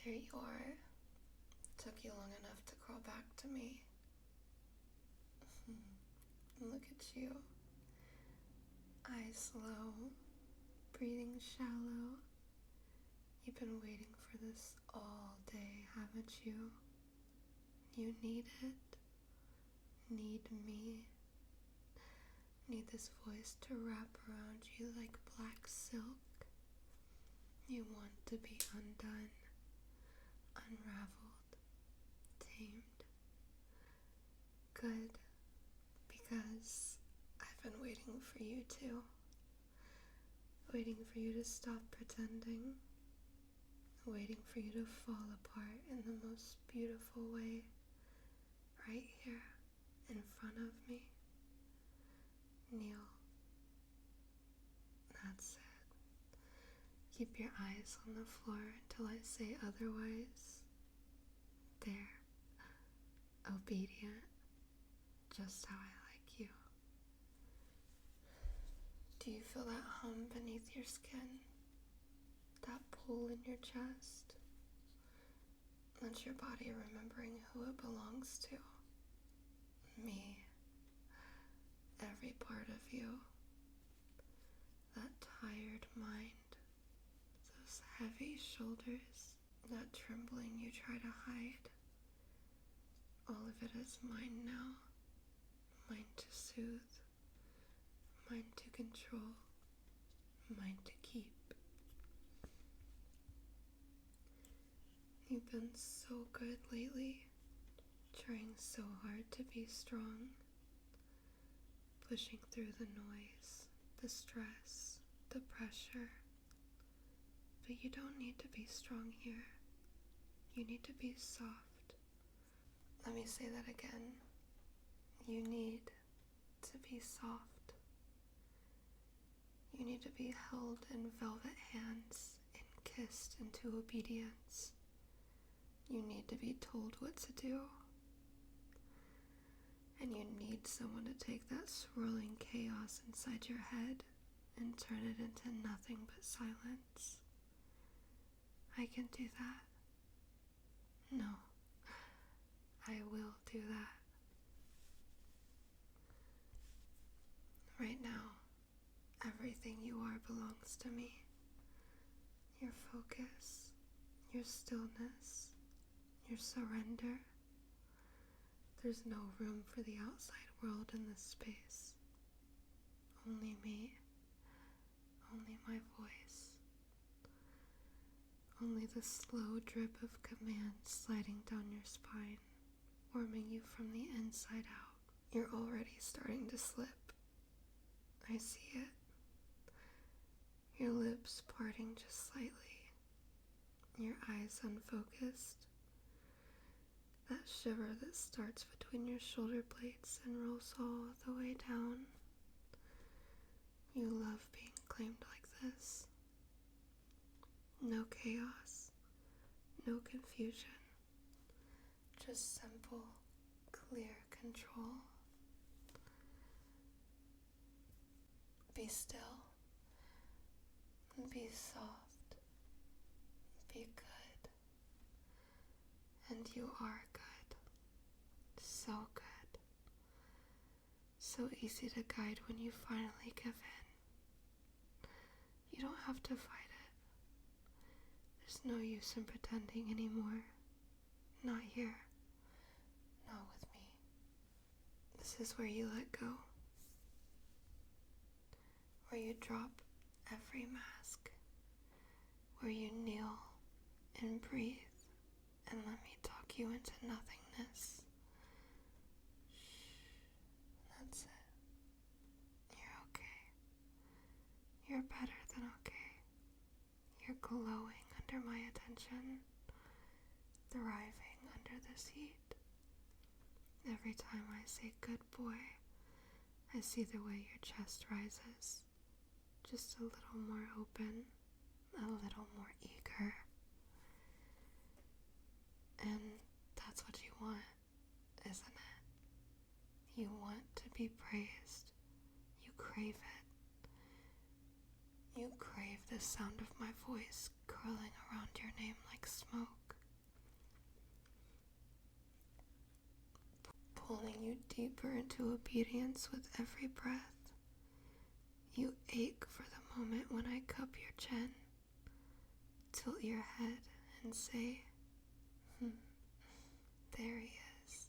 There you are. Took you long enough to crawl back to me. Look at you. Eyes low, breathing shallow. You've been waiting for this all day, haven't you? You need it. Need me. Need this voice to wrap around you like black silk. You want to be undone, unraveled, tamed. Good, because I've been waiting for you to. Waiting for you to stop pretending. Waiting for you to fall apart in the most beautiful way. Right here, in front of me. Kneel. That's it. Keep your eyes on the floor until I say otherwise. There. Obedient. Just how I like you. Do you feel that hum beneath your skin? That pull in your chest? That's your body remembering who it belongs to. Me. Every part of you. That tired mind. Those heavy shoulders. That trembling you try to hide. All of it is mine now. Mine to soothe. Mine to control. Mine to keep. You've been so good lately. Trying so hard to be strong. Pushing through the noise, the stress, the pressure. But you don't need to be strong here. You need to be soft. Let me say that again. You need to be soft. You need to be held in velvet hands and kissed into obedience. You need to be told what to do. And you need someone to take that swirling chaos inside your head and turn it into nothing but silence. I can do that. No, I will do that. Right now, everything you are belongs to me. Your focus, your stillness, your surrender. There's no room for the outside world in this space. Only me. Only my voice. Only the slow drip of command sliding down your spine, warming you from the inside out. You're already starting to slip. I see it. Your lips parting just slightly. Your eyes unfocused. That shiver that starts between your shoulder blades and rolls all the way down. You love being claimed like this. No chaos, no confusion. Just simple, clear control. Be still. Be soft. Be good. And you are good. So good. So easy to guide when you finally give in. You don't have to fight it. There's no use in pretending anymore. Not here. Not with me. This is where you let go. Where you drop every mask. Where you kneel and breathe. And let me talk you into nothingness. Shh. That's it. You're okay. You're better than okay. You're glowing under my attention. Thriving under this heat. Every time I say good boy, I see the way your chest rises. Just a little more open. A little more eager. And that's what you want, isn't it? You want to be praised. You crave it. You crave the sound of my voice curling around your name like smoke. you deeper into obedience with every breath. You ache for the moment when I cup your chin, tilt your head and say, there he is.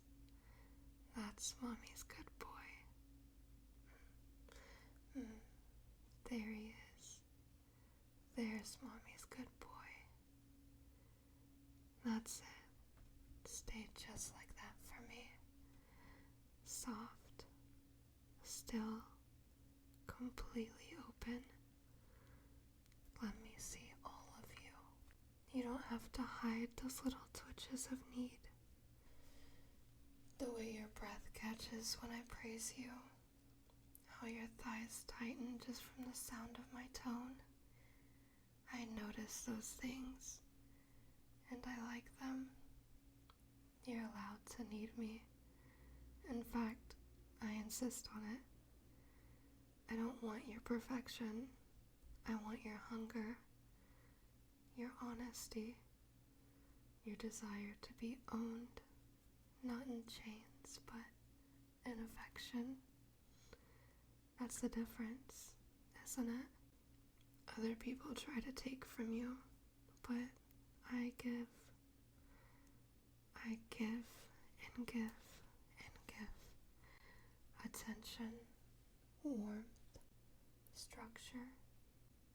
That's Mommy's good boy. There he is. There's Mommy's good boy. That's it. Stay just like that for me. Soft, still, completely open. Let me see all of you. You don't have to hide those little twitches of need. The way your breath catches when I praise you. How your thighs tighten just from the sound of my tone. I notice those things, and I like them. You're allowed to need me. In fact, I insist on it. I don't want your perfection. I want your hunger, your honesty, your desire to be owned, not in chains, but in affection. That's the difference, isn't it? Other people try to take from you, but I give and give and give. Attention, warmth, structure,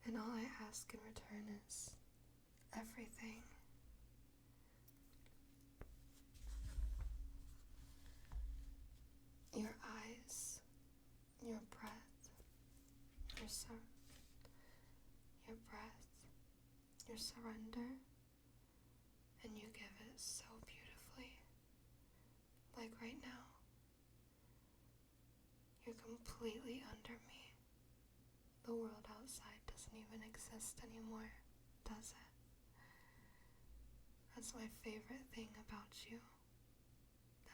and all I ask in return is everything. Your eyes, your breath, your surrender, and you give it so beautifully. Like right now, you're completely under me. The world outside doesn't even exist anymore, does it? That's my favorite thing about you.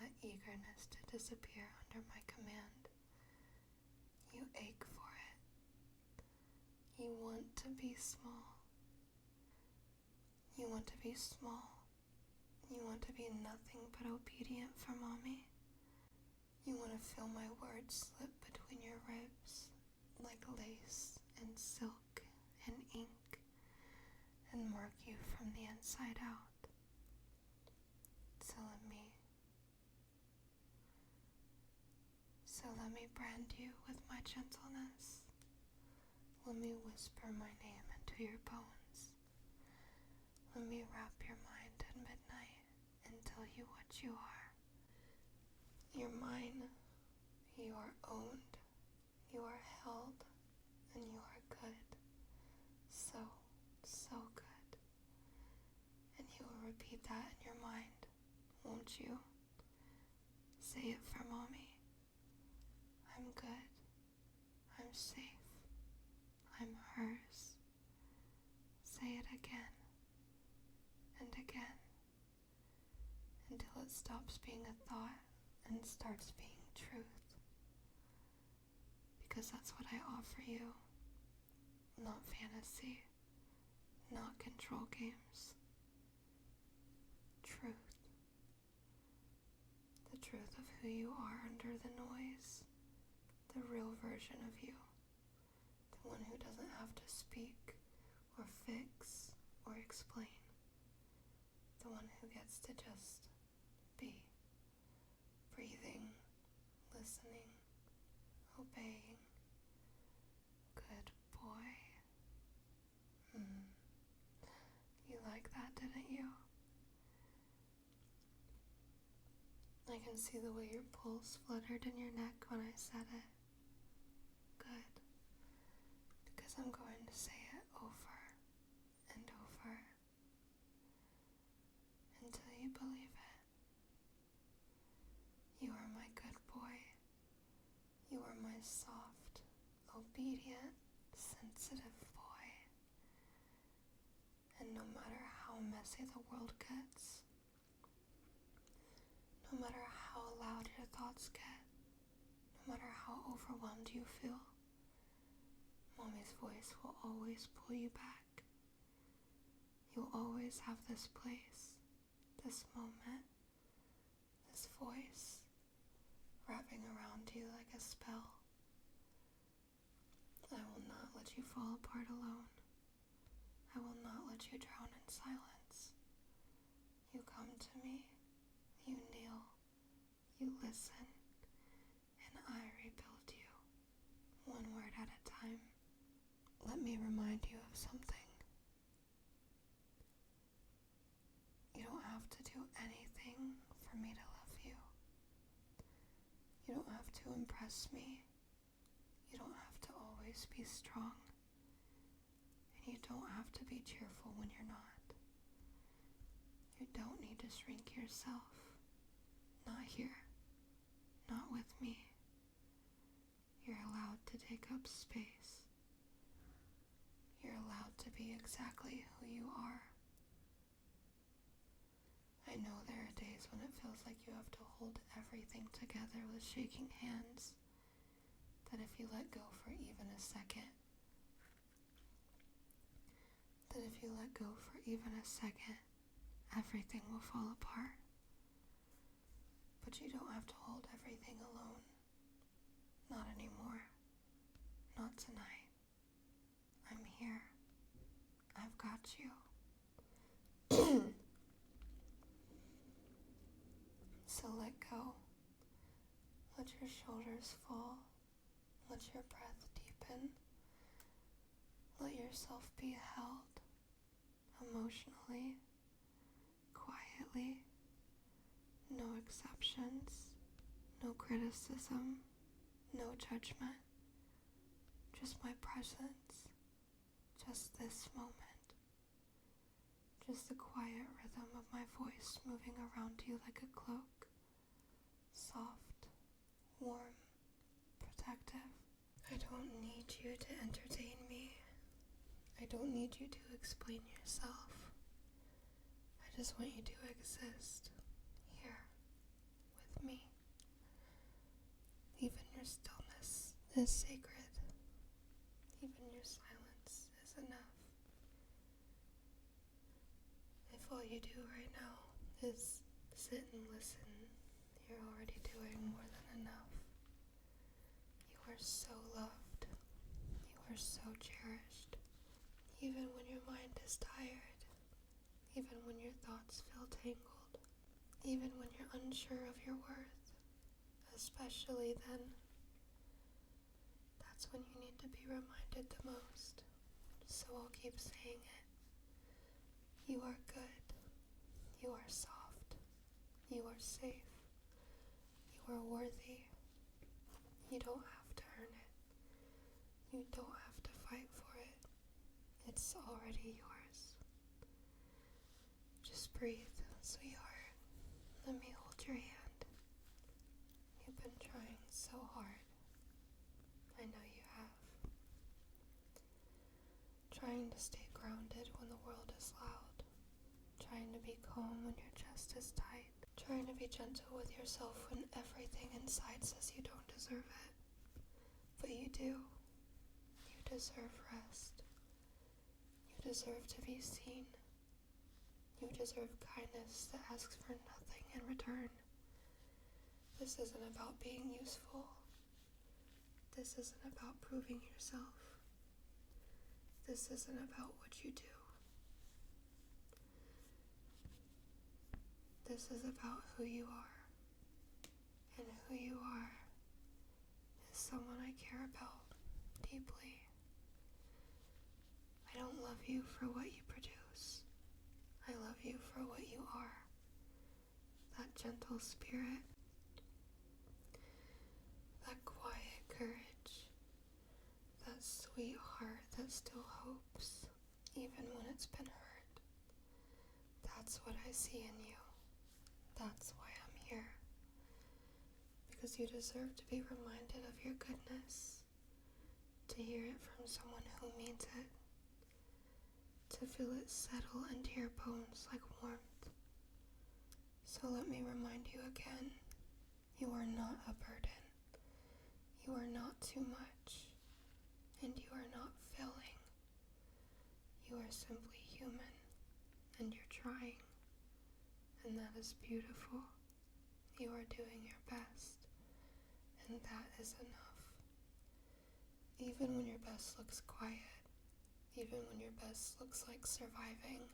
That eagerness to disappear under my command. You ache for it. You want to be small. You want to be small. You want to be nothing but obedient for Mommy. You want to feel my words slip between your ribs like lace and silk and ink and mark you from the inside out. So let me brand you with my gentleness. Let me whisper my name into your bones. Let me wrap your mind at midnight and tell you what you are. You're mine. You are owned. You are held. And you are good. So, so good. And you will repeat that in your mind, won't you? Say it for Mommy. I'm good. I'm safe. I'm hers. Say it again and again until it stops being a thought and starts being truth. Because that's what I offer you. Not fantasy. Not control games. Truth. The truth of who you are under the noise. The real version of you. The one who doesn't have to speak or fix or explain. The one who gets to just be. Breathing, listening, obeying. Good boy. You like that, didn't you? I can see the way your pulse fluttered in your neck when I said it. Good. Because I'm going to say it over and over until you believe it. You are my good boy. You are my soft, obedient, sensitive boy. And no matter how messy the world gets, no matter how loud your thoughts get, no matter how overwhelmed you feel, Mommy's voice will always pull you back. You'll always have this place, this moment, this voice wrapping around you like a spell. I will not let you fall apart alone. I will not let you drown in silence. You come to me, you kneel, you listen, and I rebuild you, one word at a time. Let me remind you of something. You don't have to do anything for me to love you. You don't have to impress me. You don't have to always be strong. And you don't have to be cheerful when you're not. You don't need to shrink yourself. Not here. Not with me. You're allowed to take up space. You're allowed to be exactly who you are. I know there are days when it feels like you have to hold everything together with shaking hands. That if you let go for even a second, everything will fall apart. But you don't have to hold everything alone. Not anymore. Not tonight. I'm here. I've got you. So let go. Let your shoulders fall. Let your breath deepen. Let yourself be held emotionally, quietly. No exceptions, no criticism, no judgment. Just my presence. Just this moment. Just the quiet rhythm of my voice moving around you like a cloak. Soft, warm, protective. I don't need you to entertain me. I don't need you to explain yourself. I just want you to exist here with me. Even your stillness is sacred. Even your silence is enough. If all you do right now is sit and listen, you're already doing more than enough. You are so loved. You are so cherished. Even when your mind is tired. Even when your thoughts feel tangled. Even when you're unsure of your worth. Especially then. That's when you need to be reminded the most. So I'll keep saying it. You are good. You are soft. You are safe. You are worthy. You don't have to earn it. You don't have to fight for it. It's already yours. Just breathe, sweetheart. Let me hold your hand. You've been trying so hard. I know you have. Trying to stay grounded when the world is loud. Trying to be calm when your chest is tight. Trying to be gentle with yourself when everything inside says you don't deserve it. But you do. You deserve rest. You deserve to be seen. You deserve kindness that asks for nothing in return. This isn't about being useful. This isn't about proving yourself. This isn't about what you do. This is about who you are. And who you are is someone I care about deeply. I don't love you for what you produce. I love you for what you are. That gentle spirit. That quiet courage. That sweet heart that still hopes, even when it's been hurt. That's what I see in you. That's why I'm here. Because you deserve to be reminded of your goodness. To hear it from someone who means it. To feel it settle into your bones like warmth. So let me remind you again. You are not a burden. You are not too much. And you are not failing. You are simply human. And you're trying. And that is beautiful. You are doing your best. And that is enough. Even when your best looks quiet, even when your best looks like surviving,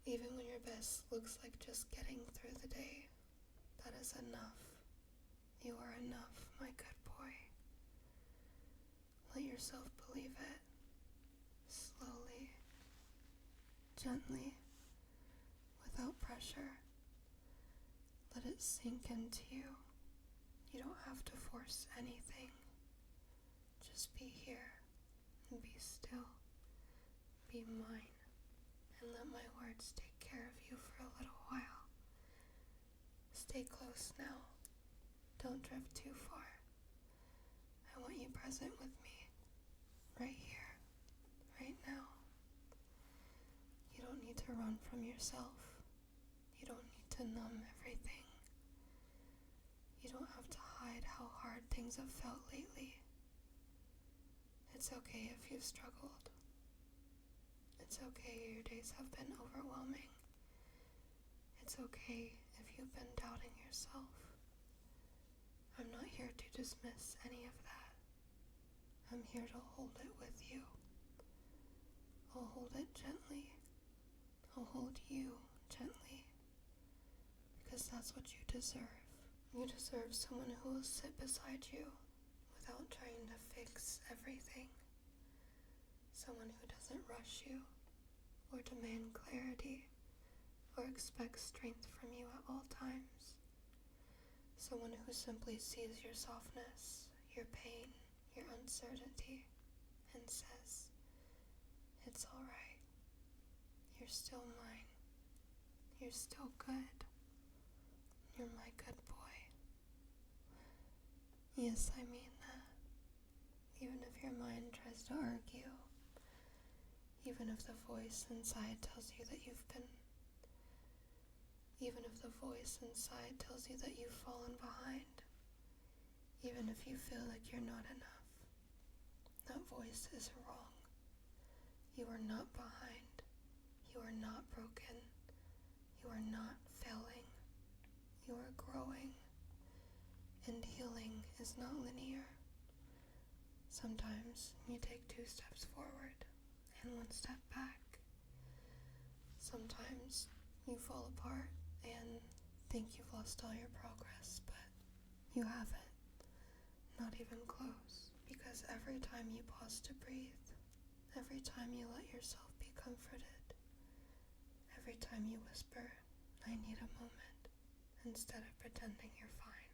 even when your best looks like just getting through the day, that is enough. You are enough, my good boy. Let yourself believe it. Slowly, gently, without pressure. Let it sink into you. You don't have to force anything. Just be here and be still. Be mine, and let my words take care of you for a little while. Stay close now. Don't drift too far. I want you present with me, right here, right now. You don't need to run from yourself. You don't need to numb everything. You don't have to hide how hard things have felt lately. It's okay if you've struggled. It's okay your days have been overwhelming. It's okay if you've been doubting yourself. I'm not here to dismiss any of that. I'm here to hold it with you. I'll hold it gently. I'll hold you gently. Because that's what you deserve. You deserve someone who will sit beside you without trying to fix everything. Someone who doesn't rush you or demand clarity or expect strength from you at all times. Someone who simply sees your softness, your pain, your uncertainty, and says, "It's all right. You're still mine. You're still good. You're my good boy." Yes, I mean that. Even if your mind tries to argue, even if the voice inside tells you that even if the voice inside tells you that you've fallen behind, even if you feel like you're not enough, that voice is wrong. You are not behind. You are not broken. You are not failing. You are growing. And healing is not linear. Sometimes you take 2 steps forward and 1 step back. Sometimes you fall apart and think you've lost all your progress, but you haven't. Not even close. Because every time you pause to breathe, every time you let yourself be comforted, every time you whisper, "I need a moment," instead of pretending you're fine,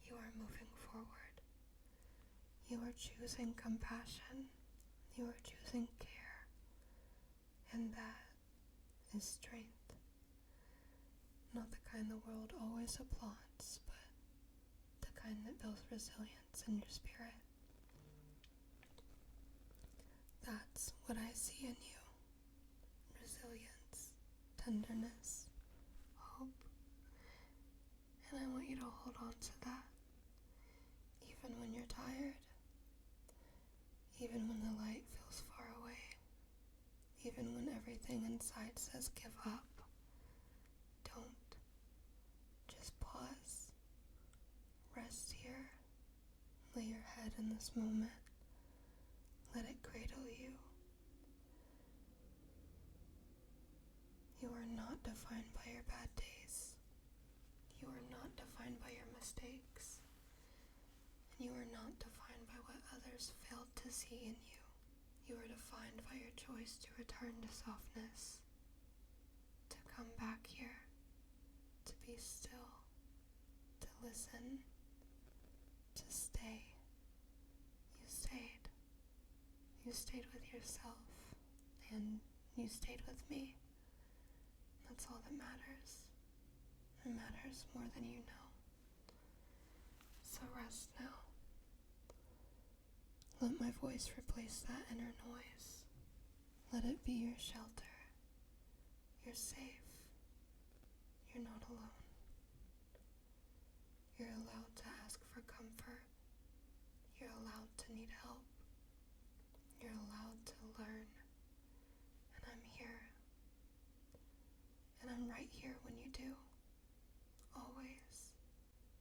you are moving forward. You are choosing compassion. You are choosing care. And that is strength. Not the kind the world always applauds, but the kind that builds resilience in your spirit. That's what I see in you. Resilience, tenderness, hope. And I want you to hold on to that. Even when you're tired. Even when the light feels far away. Even when everything inside says give up. Don't. Just pause. Rest here. Lay your head in this moment. Let it cradle you. You are not defined by your bad days. You are not defined by your mistakes. And you are not defined by what others failed to see in you. You are defined by your choice to return to softness, to come back here, to be still, to listen, to stay. You stayed. You stayed with yourself, and you stayed with me. That's all that matters. It matters more than you know. So rest now. Let my voice replace that inner noise. Let it be your shelter. You're safe. You're not alone. You're allowed to ask for comfort. You're allowed to need help. You're allowed to learn. And I'm here. And I'm right here when you do. Always.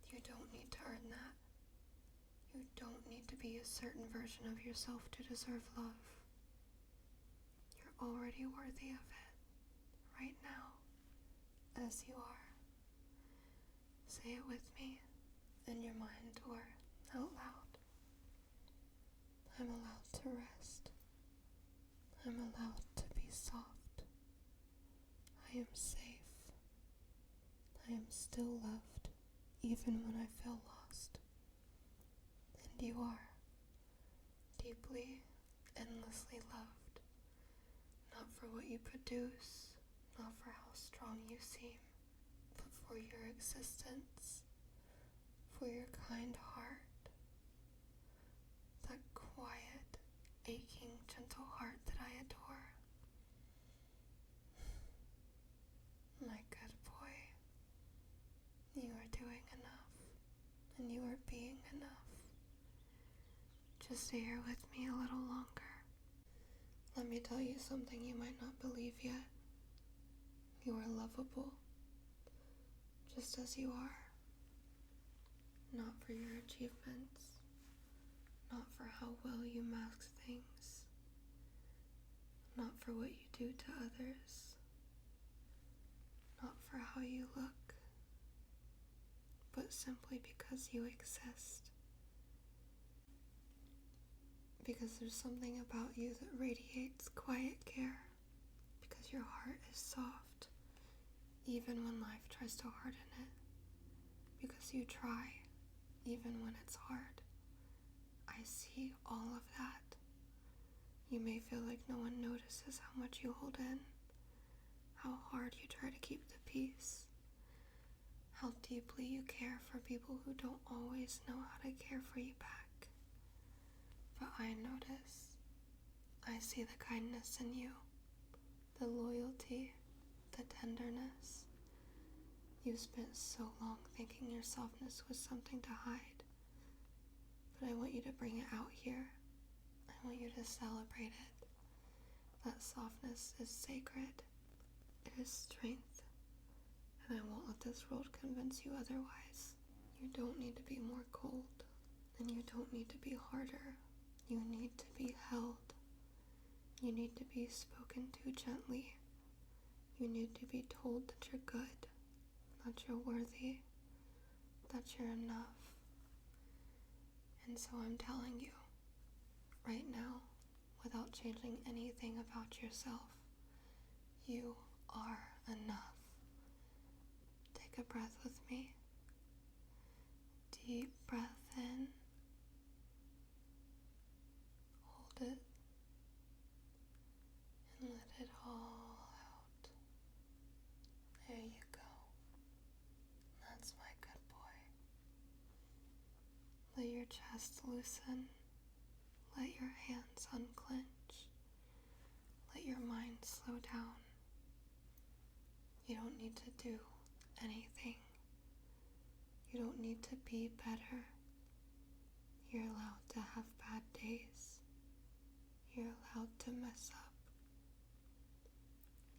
You don't need to earn that. You don't need to be a certain version of yourself to deserve love. You're already worthy of it, right now, as you are. Say it with me, in your mind or out loud. I'm allowed to rest. I'm allowed to be soft. I am safe. I am still loved, even when I feel lost. And you are deeply, endlessly loved. Not for what you produce, not for how strong you seem, but for your existence, for your kind heart, that quiet, aching, gentle heart that I adore. My good boy, you are doing enough, and you are being enough. Just stay here with me a little longer. Let me tell you something you might not believe yet. You are lovable, just as you are. Not for your achievements, not for how well you mask things, not for what you do to others, not for how you look, but simply because you exist. Because there's something about you that radiates quiet care, because your heart is soft, even when life tries to harden it, because you try, even when it's hard. I see all of that. You may feel like no one notices how much you hold in, how hard you try to keep the peace, how deeply you care for people who don't always know how to care for you back. But I notice. I see the kindness in you, the loyalty, the tenderness. You spent so long thinking your softness was something to hide. But I want you to bring it out here. I want you to celebrate it. That softness is sacred. It is strength. And I won't let this world convince you otherwise. You don't need to be more cold. And you don't need to be harder. You need to be held. You need to be spoken to gently. You need to be told that you're good, that you're worthy, that you're enough. And so I'm telling you, right now, without changing anything about yourself, you are enough. Take a breath with me. Deep breath in. Hold it. And let it all out. There you go. That's my good boy. Let your chest loosen. Let your hands unclench. Let your mind slow down. You don't need to do anything. You don't need to be better. You're allowed to have bad days. You're allowed to mess up.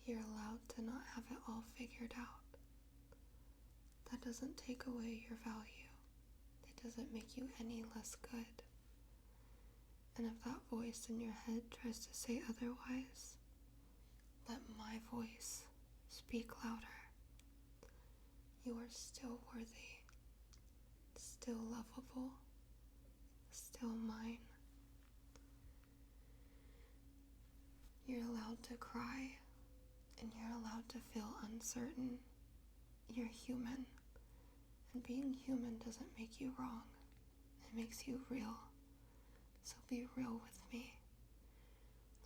You're allowed to not have it all figured out. That doesn't take away your value. It doesn't make you any less good. And if that voice in your head tries to say otherwise, let my voice speak louder. You are still worthy, still lovable, still mine. You're allowed to cry, and you're allowed to feel uncertain. You're human, and being human doesn't make you wrong. It makes you real. So be real with me.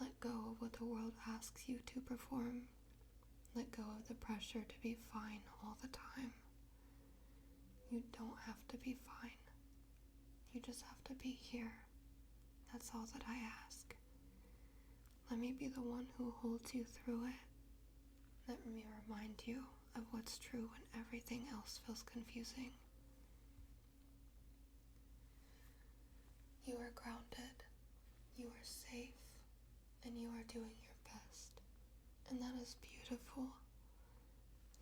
Let go of what the world asks you to perform. Let go of the pressure to be fine all the time. You don't have to be fine. You just have to be here. That's all that I ask. Let me be the one who holds you through it. Let me remind you of what's true when everything else feels confusing. You are grounded, you are safe, and you are doing your best. And that is beautiful.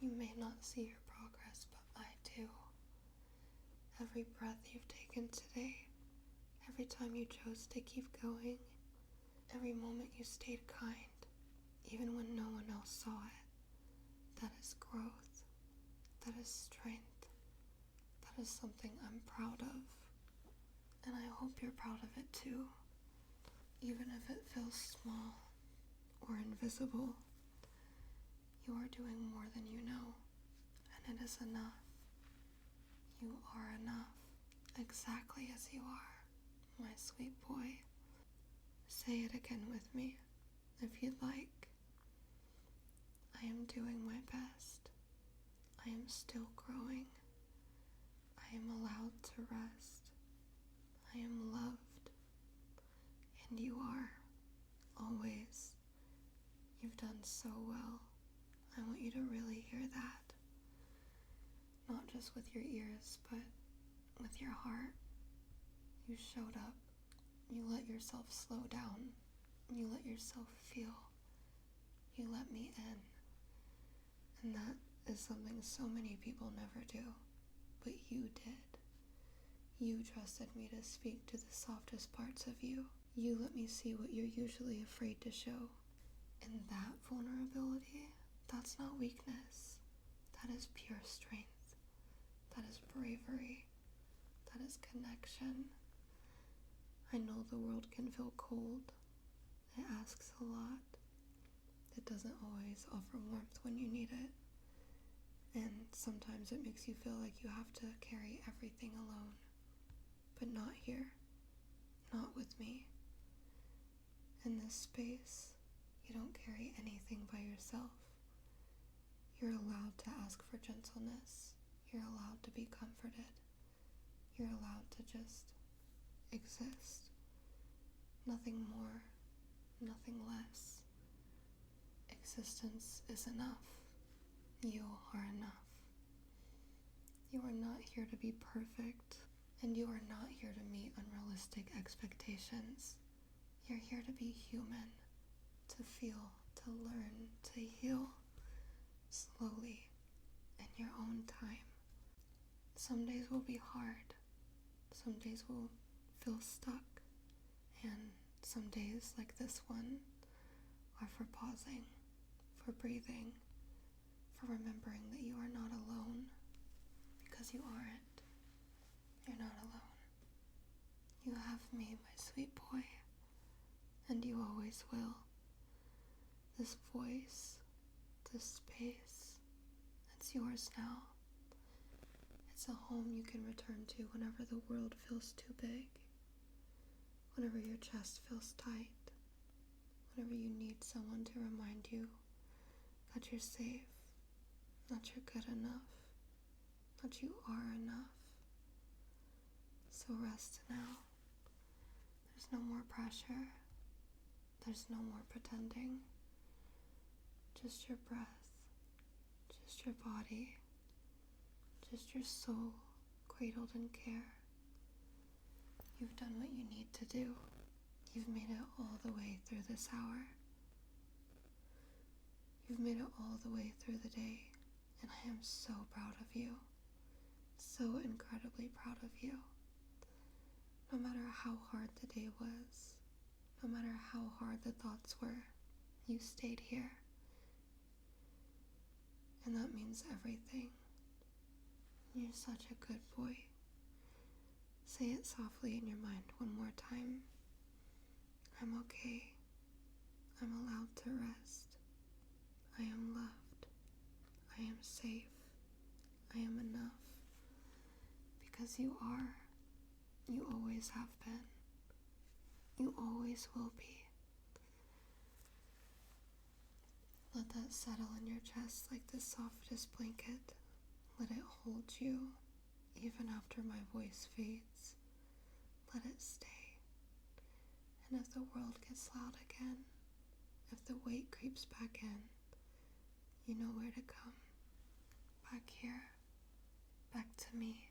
You may not see your progress, but I do. Every breath you've taken today, Every time you chose to keep going, every moment you stayed kind, even when no one else saw it. That is growth. That is strength. That is something I'm proud of. And I hope you're proud of it too. Even if it feels small or invisible, you are doing more than you know, and it is enough. You are enough, exactly as you are, my sweet boy. Say it again with me, if you'd like. I am doing my best. I am still growing. I am allowed to rest. I am loved. And you are, always. You've done so well. I want you to really hear that. Not just with your ears, but with your heart. You showed up. You let yourself slow down. You let yourself feel. You let me in. And that is something so many people never do. But you did. You trusted me to speak to the softest parts of you. You let me see what you're usually afraid to show. And that vulnerability, that's not weakness. That is pure strength. That is bravery. That is connection. I know the world can feel cold. It asks a lot. It doesn't always offer warmth when you need it. And sometimes it makes you feel like you have to carry everything alone. But not here. Not with me. In this space, you don't carry anything by yourself. You're allowed to ask for gentleness. You're allowed to be comforted. You're allowed to just exist. Nothing more, nothing less. Existence is enough. You are enough. You are not here to be perfect, and you are not here to meet unrealistic expectations. You're here to be human, to feel, to learn, to heal, slowly, in your own time. Some days will be hard. Some days will feel stuck. And some days, like this one, are for pausing, for breathing, for remembering that you are not alone. Because you aren't. You're not alone. You have me, my sweet boy. And you always will. This voice, this space, it's yours now. It's a home you can return to whenever the world feels too big. Whenever your chest feels tight. Whenever you need someone to remind you that you're safe, that you're good enough, that you are enough. So rest now. There's no more pressure. There's no more pretending. Just your breath, just your body, just your soul cradled in care. You've done what you need to do. You've made it all the way through this hour. You've made it all the way through the day, and I am so proud of you. So incredibly proud of you. No matter how hard the day was, no matter how hard the thoughts were, you stayed here. And that means everything. You're such a good boy. Say it softly in your mind one more time. I'm okay. I'm allowed to rest. I am loved. I am safe. I am enough. Because you are. You always have been. You always will be. Let that settle in your chest like the softest blanket. Let it hold you, even after my voice fades. Let it stay. And if the world gets loud again, if the weight creeps back in, you know where to come. Back here. Back to me.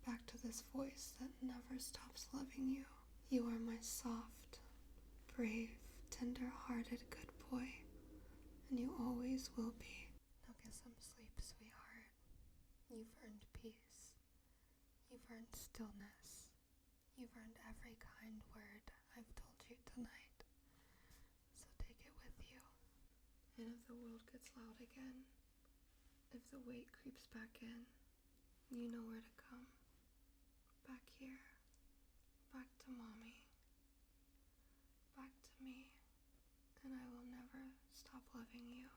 Back to this voice that never stops loving you. You are my soft, brave, tender-hearted good boy. And you always will be. Now get some sleep, sweetheart. You've earned peace. You've earned stillness. You've earned every kind word I've told you tonight, so take it with you. And if the world gets loud again, if the weight creeps back in, you know where to come. Back here. Back to Mommy. Back to me. And I will never stop loving you.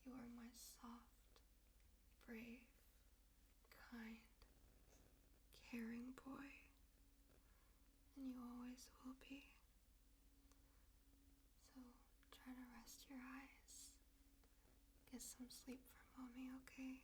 You are my soft, brave, kind, caring boy. And you always will be. So try to rest your eyes. Get some sleep for Mommy, okay?